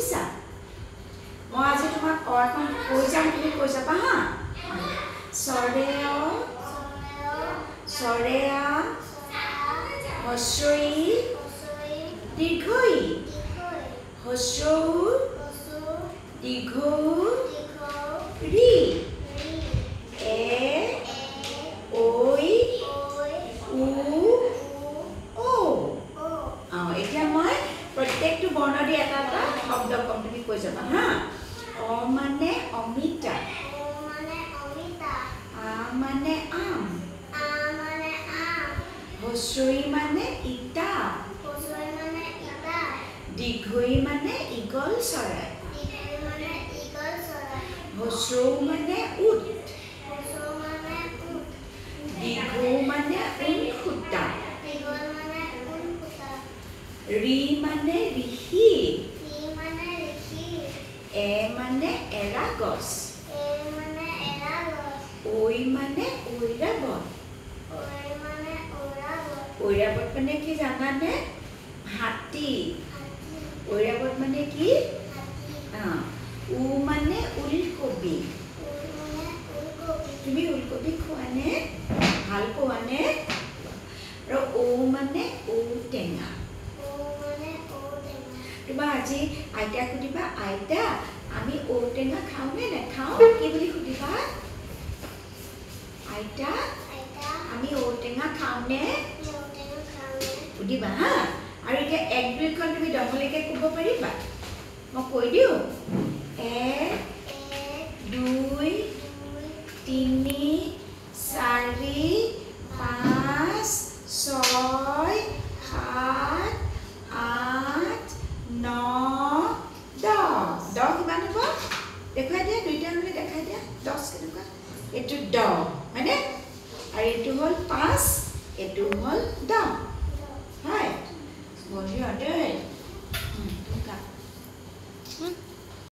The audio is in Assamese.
বুজিছা মই আজি তোমাক অখন কৈ যাম তুমি কৈ যাবা হা সৰেয়া হস্ৰই দীৰ্ঘই হস্ৰৌ দীৰ্ঘৌ ৰি এ ঐ উ ও এতিয়া মই প্ৰত্যেকটো বৰ্ণ দি এটা এটা শব্দ কম তুমি কৈ যাবা হা অ মানে অমিতা আ মানে আম হস্ৰই মানে ইটা দীৰ্ঘই মানে ঈগল চৰাই হস্ৰৌ মানে উট দীৰ্ঘৌ মানে ঊণসূতা ৰি মানে ঋষি এ মানে এৰা গছ ঐ মানে ঐৰাবত ঐৰাবত মানে কি জানানে হাতী ঐৰাবত মানে কি উ মানে ওলকবি তুমি ওলকবি খোৱানে ভাল পোৱানে আৰু ঔ মানে ঔটেঙা তোমাৰ আজি আইতাক সুধিবা আইতা আমি ঔটেঙা খাওঁ নে নাখাওঁ কি বুলি সুধিবা আইতা আমি ঔটেঙা খাওঁ নে সুধিবা হা আৰু এতিয়া 1 2 খন তুমি ডবলকে ক'ব পাৰিবা মই কৈ দিওঁ 1 2 3 4 5 6 7 8 9 10 কিমান হ'ব দেখাই দিয়া দুইটা মিলি দেখাই দিয়া 10 কেনেকুৱা এইটো 10 হয়নে আৰু এইটো হ'ল 5 এইটো হ'ল 10 হয় বঢ়িয়া দেই